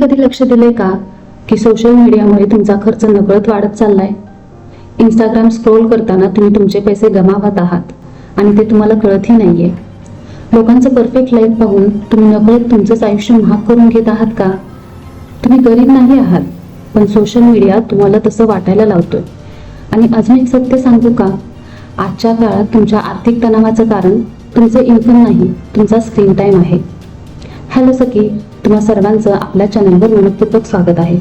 कधी लक्ष दिले का की सोशल मीडियामुळे तुमचा खर्च नकळत वाढत चाललाय? इंस्टाग्राम स्क्रोल करताना तुम्ही तुमचे पैसे गमावत आहात आणि ते तुम्हाला कळतही नाहीये. लोकांचं परफेक्ट लाईफ पाहून तुम्ही नकळत तुमचंच आयुष्य महाग करून घेत आहात का? तुम्ही गरीब नाही आहात, पण सोशल मीडिया तुम्हाला तसं वाटायला लावतोय. आणि अजून एक सत्य सांगू का? आजच्या काळात तुमच्या आर्थिक तणावाचं कारण तुमचं इन्कम नाही, तुमचा स्क्रीन टाइम आहे. हॅलो सखी, तुम्हा सर्वांचं आपल्या चॅनलवर मनपूर्वक स्वागत आहे.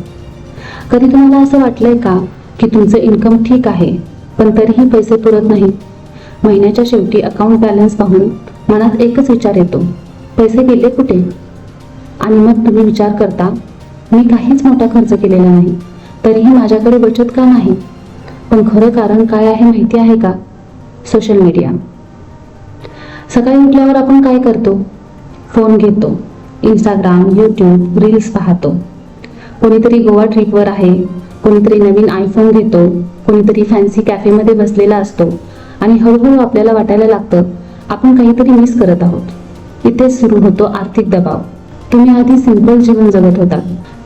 कधी तुम्हाला असं वाटलंय का की तुमचं इन्कम ठीक आहे पण तरीही पैसे पुरत नाही? महिन्याच्या शेवटी अकाउंट बॅलन्स पाहून मनात एकच विचार येतो, पैसे गेले कुठे? आणि मग तुम्ही विचार करता, मी काहीच मोठा खर्च केलेला नाही, तरीही माझ्याकडे बचत का नाही? पण खरं कारण काय आहे माहिती आहे का? Social media. सकाळी उठल्यावर आपण काय करतो? फोन घेतो, इंस्टाग्राम, यूट्यूब, रील्स पाहतो. कोणीतरी गोवा ट्रिपवर आहे, कोणीतरी नवीन आयफोन घेतो, कोणीतरी फॅन्सी कॅफेमध्ये बसलेला असतो आणि हळूहळू आपल्याला वाटायला लागतं आपण काहीतरी मिस करत आहोत. इथेच सुरू होतो आर्थिक दबाव. तुम्ही आधी सिंपल जीवन जगत होता,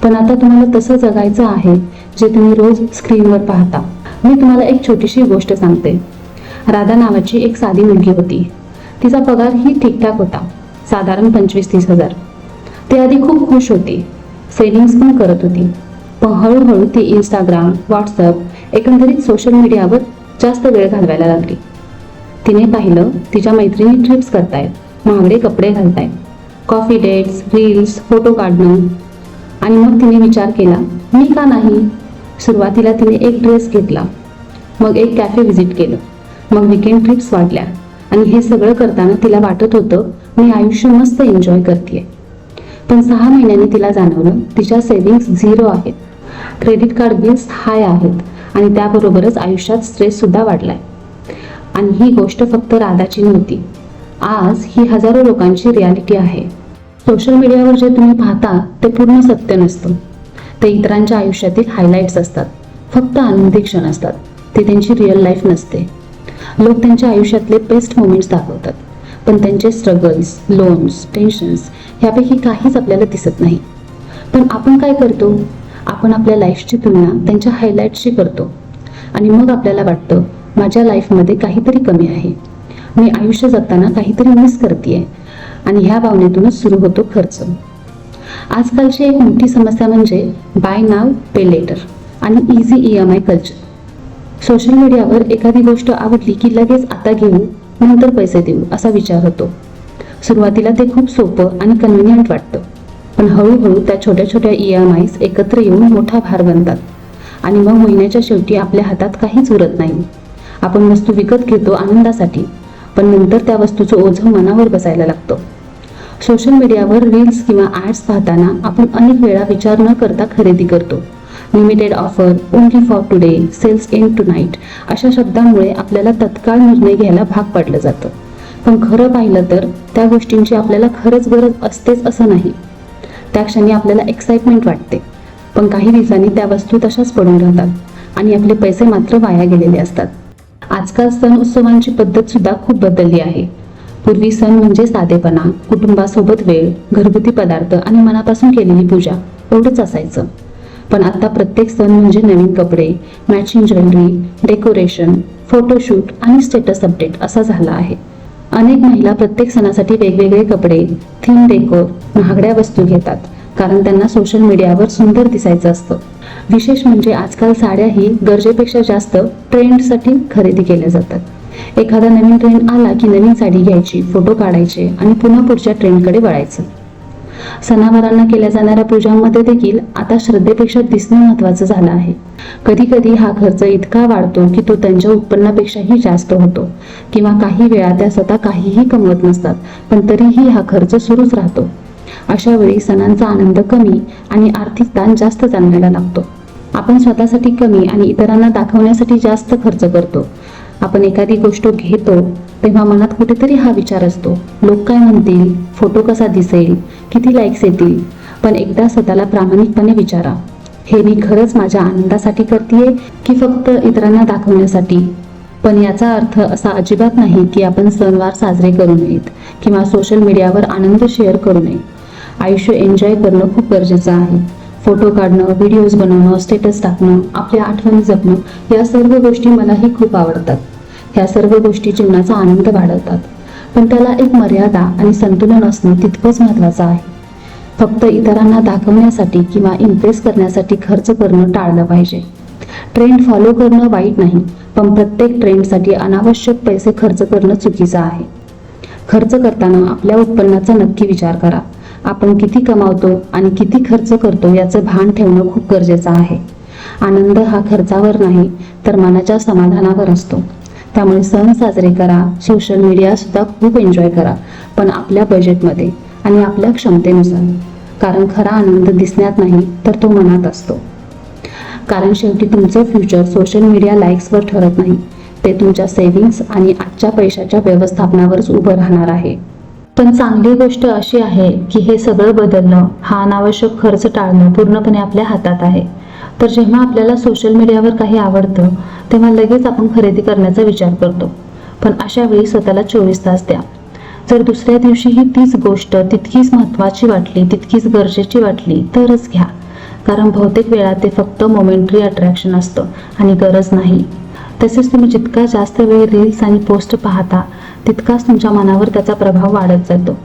पण आता तुम्हाला तसं जगायचं आहे जे तुम्ही रोज स्क्रीनवर पाहता. मी तुम्हाला एक छोटीशी गोष्ट सांगते. राधा नावाची एक साधी मुलगी होती. तिचा पगारही ठीकठाक होता, साधारण 25-30 हजार. ती आधी खूप खुश होती, सेव्हिंग्स पण करत होती. पण हळूहळू ती इंस्टाग्राम, व्हॉट्सअप, एकंदरीत सोशल मीडियावर जास्त वेळ घालवायला लागली. तिने पाहिलं तिच्या मैत्रिणी ट्रिप्स करतायत, महागडे कपडे घालतायत, कॉफी डेट्स, रील्स, फोटो काढणं. आणि मग तिने विचार केला, मी का नाही? सुरुवातीला तिने एक ड्रेस घेतला, मग एक कॅफे व्हिजिट केलं, मग वीकेंड ट्रिप्स वाढल्या. आणि हे सगळं करताना तिला वाटत होतं मी आयुष्य मस्त एन्जॉय करतेय. पण 6 महिन्यांनी तिला जाणवलं तिच्या सेव्हिंग्स 0 आहेत, क्रेडिट कार्ड बिल्स हाय आहेत आणि त्याबरोबरच आयुष्यात स्ट्रेस सुद्धा वाढलाय. आणि ही गोष्ट फक्त राधाची नव्हती, आज ही हजारो लोकांची रियालिटी आहे. सोशल मीडियावर जे तुम्ही पाहता ते पूर्ण सत्य नसतं. ते इतरांच्या आयुष्यातील हायलाइट्स असतात, फक्त आनंदी क्षण असतात. ते त्यांची रिअल लाईफ नसते. लोक त्यांच्या आयुष्यातले बेस्ट मोमेंट्स दाखवतात, पण त्यांचे स्ट्रगल्स, लोन्स, टेन्शन्स ह्यापैकी काहीच आपल्याला दिसत नाही. पण आपण काय करतो? आपण आपल्या लाईफची तुलना त्यांच्या हायलाइट्सशी करतो आणि मग आपल्याला वाटतं माझ्या लाईफमध्ये काहीतरी कमी आहे, मी आयुष्य जगताना काहीतरी मिस करतेय. आणि ह्या भावनेतूनच सुरू होतो खर्च. आजकालची एक मोठी समस्या म्हणजे बाय नाव पे लेटर आणि इझी EMI कल्चर. सोशल मीडियावर एखादी गोष्ट आवडली की लगेच आता घेऊ, नंतर पैसे देऊ असा विचार होतो. सुरुवातीला ते खूप सोपं आणि कन्व्हिनियंट वाटतं, पण हळूहळू त्या छोट्या छोट्या EMIs एकत्र येऊन मोठा भार बनतात. आणि मग महिन्याच्या शेवटी आपल्या हातात काहीच उरत नाही. आपण वस्तू विकत घेतो आनंदासाठी, पण नंतर त्या वस्तूचं ओझं मनावर बसायला लागतं. सोशल मीडियावर रील्स किंवा ॲड्स पाहताना आपण अनेक वेळा विचार न करता खरेदी करतो. Limited offer, only for today, sales end tonight अशा शब्दांमुळे आपल्याला तत्काळ निर्णय घ्यायला भाग पाडलं जातं. पण खरं पाहिलं तर त्या गोष्टींची आपल्याला खरंच गरज असतेच असं नाही. त्या क्षणी आपल्याला एक्साइटमेंट वाटते, पण काही दिवसांनी त्या वस्तू तशाच पडून राहतात आणि आपले पैसे मात्र वाया गेलेले असतात. आजकाल सण उत्सवांची पद्धत सुद्धा खूप बदलली आहे. पूर्वी सण म्हणजे साधेपणा, कुटुंबासोबत वेळ, घरगुती पदार्थ आणि मनापासून केलेली पूजा एवढंच असायचं. पण आता प्रत्येक सण म्हणजे नवीन कपडे, मॅचिंग ज्वेलरी, डेकोरेशन, फोटोशूट आणि स्टेटस अपडेट असा झाला आहे. अनेक महिला प्रत्येक सणासाठी वेगवेगळे कपडे, थीम डेकोर, महागड्या वस्तू घेतात, कारण त्यांना सोशल मीडियावर सुंदर दिसायचं असतं. विशेष म्हणजे आजकाल साड्याही गरजेपेक्षा जास्त ट्रेंडसाठी खरेदी केल्या जातात. एखादा नवीन ट्रेंड आला की नवीन साडी घ्यायची, फोटो काढायचे आणि पुन्हा पुढच्या ट्रेंडकडे वळायचं. सणावारांना केल्या जाणाऱ्या पूजांमध्ये देखील आता श्रद्धेपेक्षा दिसणं महत्त्वाचं झालं आहे. कधी कधी हा खर्च इतका वाढतो की तो त्यांच्या उत्पन्नापेक्षाही जास्त होतो, किंवा काही वेळा त्या स्वतः काहीही कमवत नसतात, पण तरीही हा खर्च सुरूच राहतो. अशा वेळी सणांचा आनंद कमी आणि आर्थिक ताण जास्त जाणवायला लागतो. आपण स्वतःसाठी कमी आणि इतरांना दाखवण्यासाठी जास्त खर्च करतो. आपण एखादी गोष्ट घेतो तेव्हा मनात कुठेतरी हा विचार असतो, लोक काय म्हणतील, फोटो कसा दिसेल, किती लाईक्स येतील. पण एकदा स्वतःला प्रामाणिकपणे विचारा, हे मी खरंच माझ्या आनंदासाठी करतेय की फक्त इतरांना दाखवण्यासाठी? पण याचा अर्थ असा अजिबात नाही की आपण सणवार साजरे करू नयेत किंवा सोशल मीडियावर आनंद शेअर करू नये. आयुष्य एन्जॉय करणं खूप गरजेचं आहे, फोटो काढणं, व्हिडिओज बनवणं, स्टेटस टाकणं, आपल्या आठवणी जपणं या सर्व गोष्टी मलाही खूप आवडतात. ह्या सर्व गोष्टी जीवनाचा आनंद वाढवतात. पण त्याला एक मर्यादा आणि संतुलन असणं तितकंच महत्त्वाचं आहे. फक्त इतरांना दाखवण्यासाठी किंवा इम्प्रेस करण्यासाठी खर्च करणं टाळलं पाहिजे. ट्रेंड फॉलो करणं वाईट नाही, पण प्रत्येक ट्रेंडसाठी अनावश्यक पैसे खर्च करणं चुकीचं आहे. खर्च करताना आपल्या उत्पन्नाचा नक्की विचार करा. आपण किती कमावतो आणि किती खर्च करतो याचं भान ठेवणं खूप गरजेचं आहे. आनंद हा खर्चावर नाही तर मनाच्या समाधानावर असतो. त्यामुळे सण साजरे करा, सोशल मीडिया सुद्धा खूप एन्जॉय करा, पण आपल्या बजेटमध्ये आणि आपल्या क्षमतेनुसार. कारण खरा आनंद दिसण्यात नाही तर तो मनात असतो. कारण शेवटी तुमचं फ्युचर सोशल मीडिया लाईक्सवर ठरत नाही, ते तुमच्या सेव्हिंग्स आणि आजच्या पैशाच्या व्यवस्थापनावरच उभं राहणार आहे. पण चांगली गोष्ट अशी आहे की हे सगळं बदलणं, हा अनावश्यक खर्च टाळणं पूर्णपणे आपल्या हातात आहे. तर जेव्हा आपल्याला सोशल मीडियावर काही आवडतं तेव्हा लगेच आपण खरेदी करण्याचा विचार करतो. पण अशा वेळी स्वतःला 24 तास द्या. जर दुसऱ्या दिवशीही तीच गोष्ट तितकीच महत्त्वाची वाटली, तितकीच गरजेची वाटली तरच घ्या. कारण बहुतेक वेळा ते फक्त मोमेंटरी अट्रॅक्शन असतं आणि गरज नाही. तसेच तुम्ही जितका जास्त वेळ रील्स आणि पोस्ट पाहता तितकाच तुमच्या मनावर त्याचा प्रभाव वाढत जातो.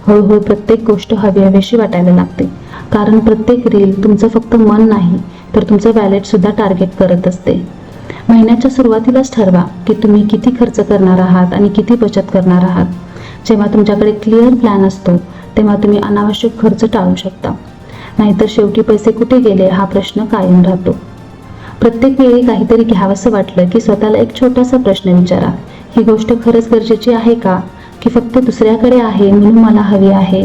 हळूहळू प्रत्येक गोष्ट हवीहवीशी वाटायला लागते. कारण प्रत्येक रील तुमचं फक्त मन नाही तर तुमचं वॅलेट सुद्धा टार्गेट करत असते. महिन्याच्या सुरुवातीलाच ठरवा की तुम्ही किती खर्च करणार आहात आणि किती बचत करणार आहात. जेव्हा तुमच्याकडे क्लिअर प्लॅन असतो तेव्हा तुम्ही अनावश्यक खर्च टाळू शकता. नाहीतर शेवटी पैसे कुठे गेले हा प्रश्न कायम राहतो. प्रत्येक वेळी काहीतरी घ्यावंसं वाटलं की स्वतःला एक छोटासा प्रश्न विचारा, ही गोष्ट खरंच गरजेची आहे का, की फक्त दुसऱ्याकडे आहे म्हणून मला हवी आहे.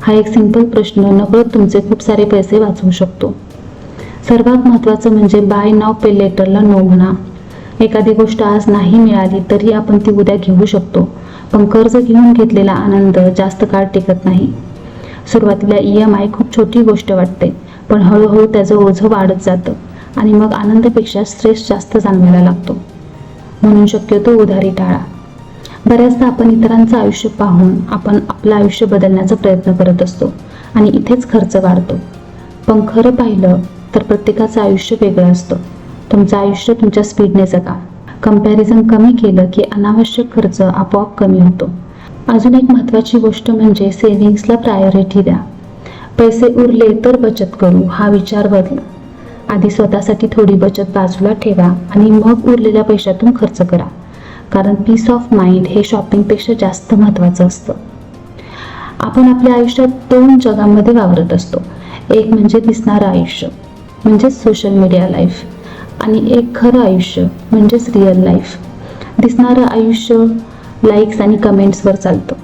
हा एक सिंपल प्रश्न नकळत तुमचे खूप सारे पैसे वाचवू शकतो. सर्वात महत्त्वाचं म्हणजे बाय नाव पे लेटरला नो म्हणा. एखादी गोष्ट आज नाही मिळाली तरी आपण ती उद्या घेऊ शकतो, पण कर्ज घेऊन घेतलेला आनंद जास्त काळ टिकत नाही. सुरुवातीला EMI खूप छोटी गोष्ट वाटते, पण हळूहळू त्याचं ओझं वाढत जातं आणि मग आनंदापेक्षा स्ट्रेस जास्त जाणवायला लागतो. म्हणून शक्यतो उधारी टाळा. बऱ्याचदा आपण इतरांचं आयुष्य पाहून आपण आपलं आयुष्य बदलण्याचा प्रयत्न करत असतो आणि इथेच खर्च वाढतो. पण खरं पाहिलं तर प्रत्येकाचं आयुष्य वेगळं असतं. तुमचं आयुष्य तुमच्या स्पीडने जगा. कंपॅरिझन कमी केलं की अनावश्यक खर्च आपोआप कमी होतो. अजून एक महत्त्वाची गोष्ट म्हणजे सेव्हिंग्सला प्रायोरिटी द्या. पैसे उरले तर बचत करू हा विचार बदला. आधी स्वतःसाठी थोडी बचत बाजूला ठेवा आणि मग उरलेल्या पैशातून खर्च करा. कारण पीस ऑफ माइंड हे शॉपिंगपेक्षा जास्त महत्त्वाचं असतं. आपण आपल्या आयुष्यात 2 जगांमध्ये वावरत असतो. एक म्हणजे दिसणारं आयुष्य म्हणजेच सोशल मीडिया लाईफ, आणि एक खरं आयुष्य म्हणजेच रिअल लाईफ. दिसणारं आयुष्य लाईक्स आणि कमेंट्सवर चालतं,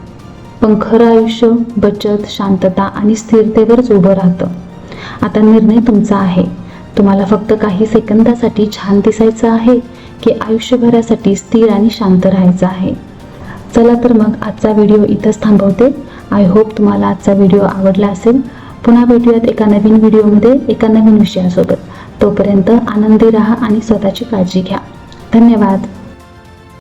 पण खरं आयुष्य बचत, शांतता आणि स्थिरतेवरच उभं राहतं. आता निर्णय तुमचा आहे. तुम्हाला फक्त काही सेकंदासाठी छान दिसायचं आहे की आयुष्यभरासाठी स्थिर आणि शांत राहायचं आहे. चला तर मग आजचा व्हिडिओ इथंच थांबवते. आय होप तुम्हाला आजचा व्हिडिओ आवडला असेल. पुन्हा भेटूयात एका नवीन व्हिडिओमध्ये एका नवीन विषयासोबत. तोपर्यंत आनंदी राहा आणि स्वतःची काळजी घ्या. धन्यवाद.